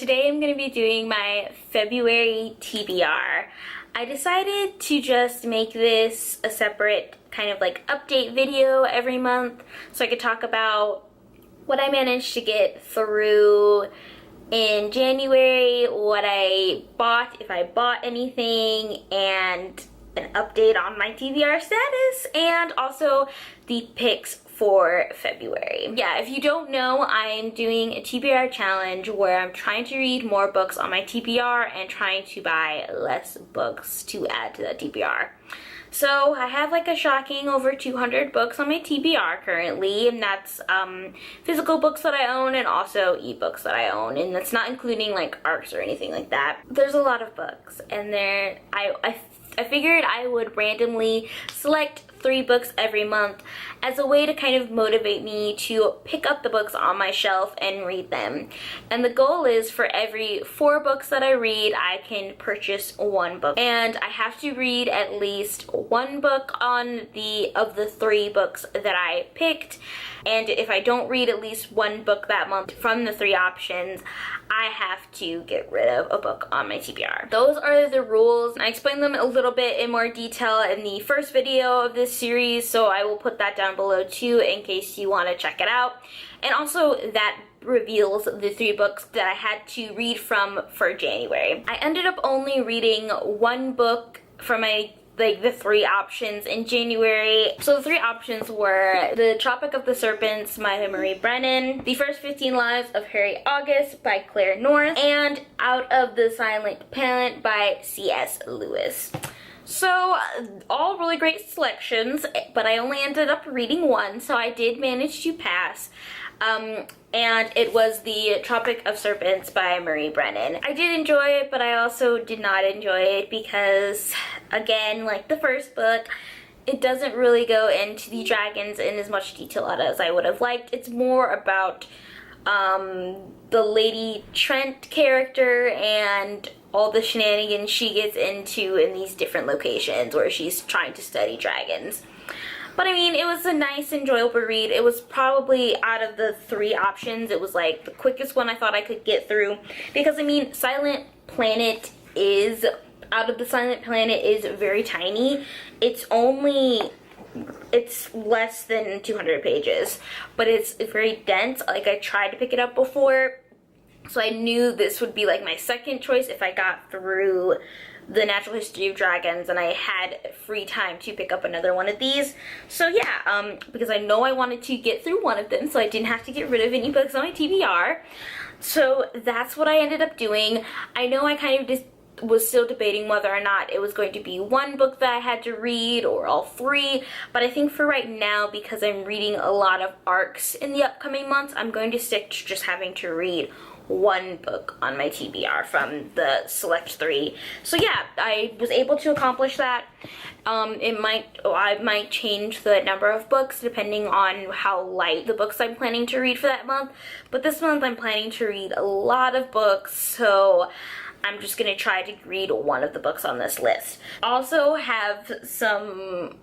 today I'm going to be doing my February TBR. I decided to just make this a separate kind of like update video every month so I could talk about what I managed to get through in January, what I bought, if I bought anything, and an update on my TBR status, and also the picks for February. Yeah, if you don't know, I'm doing a TBR challenge where I'm trying to read more books on my TBR and trying to buy less books to add to that TBR. So I have like a shocking over 200 books on my TBR currently, and that's physical books that I own and also ebooks that I own, and that's not including like ARCs or anything like that. There's a lot of books, and I figured I would randomly select 3 books every month as a way to kind of motivate me to pick up the books on my shelf and read them. And the goal is for every 4 books that I read, I can purchase 1 book. And I have to read at least 1 book of the 3 books that I picked. And if I don't read at least 1 book that month from the 3 options, I have to get rid of a book on my TBR. Those are the rules. I explained them a little bit in more detail in the first video of this series, so I will put that down below too in case you want to check it out. And also that reveals the 3 books that I had to read from for January. I ended up only reading 1 book from the 3 options in January. So the 3 options were The Tropic of the Serpents by Marie Brennan, The First 15 Lives of Harry August by Claire North, and Out of the Silent Planet by C.S. Lewis. So all really great selections, but I only ended up reading 1, so I did manage to pass. And it was The Tropic of Serpents by Marie Brennan. I did enjoy it, but I also did not enjoy it because, again, like the first book, it doesn't really go into the dragons in as much detail as I would have liked. It's more about the Lady Trent character and all the shenanigans she gets into in these different locations where she's trying to study dragons. But I mean, it was a nice, enjoyable read. It was probably, out of the 3 options, it was like the quickest one I thought I could get through. Because I mean, Out of the Silent Planet is very tiny. It's less than 200 pages, but it's very dense. Like, I tried to pick it up before, so I knew this would be like my second choice if I got through The Natural History of Dragons and I had free time to pick up another one of these. So yeah, because I know I wanted to get through one of them so I didn't have to get rid of any books on my TBR. So that's what I ended up doing. I know I kind of just was still debating whether or not it was going to be 1 book that I had to read or all 3, but I think for right now, because I'm reading a lot of ARCs in the upcoming months, I'm going to stick to just having to read 1 book on my TBR from the select 3. So yeah, I was able to accomplish that. I might change the number of books depending on how light the books I'm planning to read for that month, but this month I'm planning to read a lot of books, so I'm just gonna try to read 1 of the books on this list. Also have some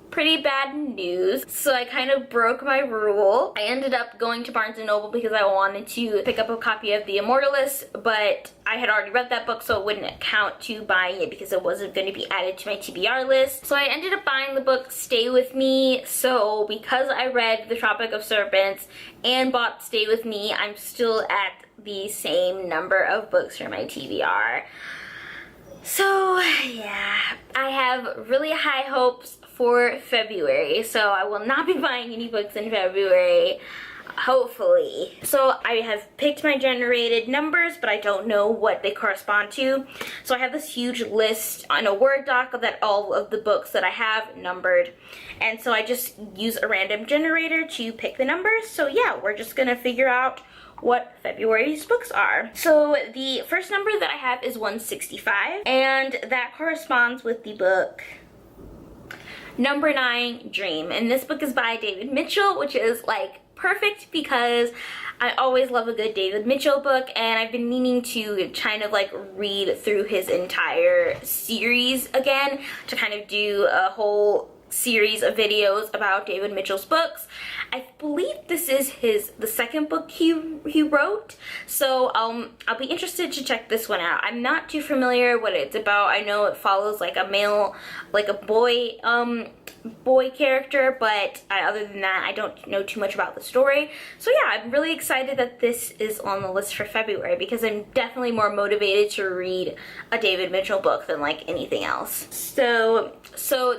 pretty bad news. So I kind of broke my rule. I ended up going to Barnes & Noble because I wanted to pick up a copy of The Immortalist, but I had already read that book, so it wouldn't count to buying it because it wasn't going to be added to my TBR list. So I ended up buying the book Stay With Me. So because I read The Tropic of Serpents and bought Stay With Me, I'm still at the same number of books for my TBR. So yeah, I have really high hopes for February, so I will not be buying any books in February, hopefully. So I have picked my generated numbers, but I don't know what they correspond to. So I have this huge list on a Word doc of all of the books that I have numbered, and so I just use a random generator to pick the numbers. So yeah, we're just gonna figure out what February's books are. So the first number that I have is 165, and that corresponds with the book number 9, Dream. And this book is by David Mitchell, which is like perfect because I always love a good David Mitchell book, and I've been meaning to kind of like read through his entire series again to kind of do a whole series of videos about David Mitchell's books. I believe this is the second book he wrote, so I'll be interested to check this one out. I'm not too familiar what it's about. I know it follows like a male, like a boy character, but other than that, I don't know too much about the story. So yeah, I'm really excited that this is on the list for February, because I'm definitely more motivated to read a David Mitchell book than like anything else. So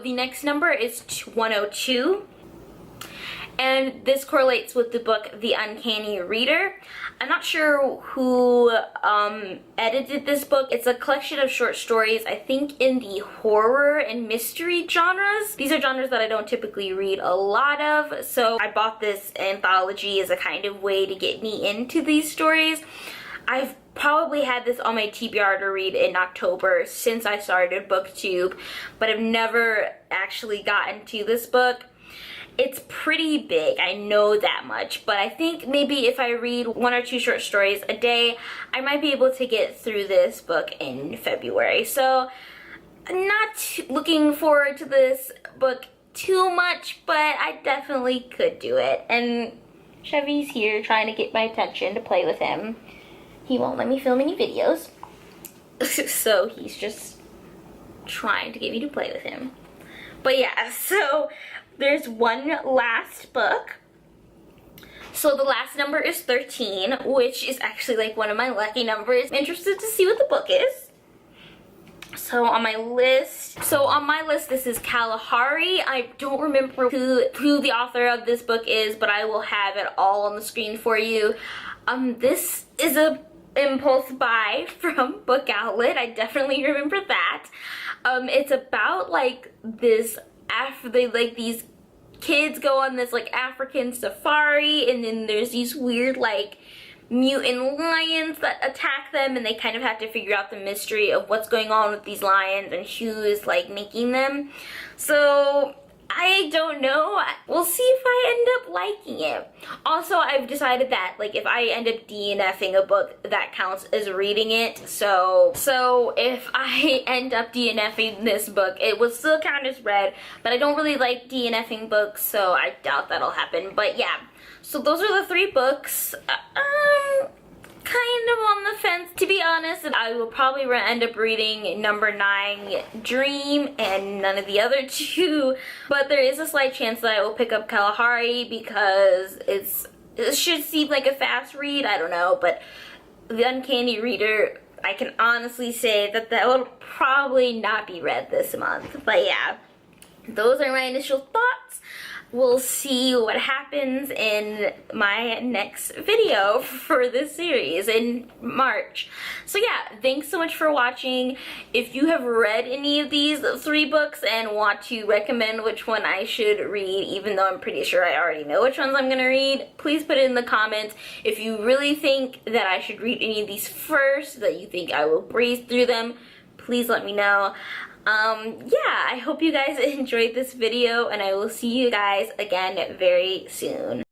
the next number is 102. And this correlates with the book The Uncanny Reader. I'm not sure who edited this book. It's a collection of short stories, I think in the horror and mystery genres. These are genres that I don't typically read a lot of, so I bought this anthology as a kind of way to get me into these stories. I've probably had this on my TBR to read in October since I started BookTube, but I've never actually gotten to this book. It's pretty big, I know that much, but I think maybe if I read 1 or 2 short stories a day, I might be able to get through this book in February. So I'm not looking forward to this book too much, but I definitely could do it. And Chevy's here trying to get my attention to play with him. He won't let me film any videos, so he's just trying to get me to play with him. But yeah, so there's one last book. So the last number is 13, which is actually like one of my lucky numbers. I'm interested to see what the book is. So on my list, this is Kalahari. I don't remember who the author of this book is, but I will have it all on the screen for you. This is a impulse buy from Book Outlet. I definitely remember that. It's about like this these kids go on this like African safari, and then there's these weird like mutant lions that attack them, and they kind of have to figure out the mystery of what's going on with these lions and who is like making them. So I don't know. We'll see if I end up liking it. Also, I've decided that like if I end up DNFing a book, that counts as reading it. So if I end up DNFing this book, it will still count as read, but I don't really like DNFing books, so I doubt that'll happen. But yeah, so those are the 3 books. Kind of on the fence, to be honest. I will probably end up reading number 9, Dream, and none of the other 2, but there is a slight chance that I will pick up Kalahari because it should seem like a fast read. I don't know, but The Uncanny Reader, I can honestly say that will probably not be read this month. But yeah, those are my initial thoughts. We'll see what happens in my next video for this series in March. So yeah, thanks so much for watching. If you have read any of these 3 books and want to recommend which one I should read, even though I'm pretty sure I already know which ones I'm gonna read, please put it in the comments. If you really think that I should read any of these first, that you think I will breeze through them, please let me know. Yeah, I hope you guys enjoyed this video, and I will see you guys again very soon.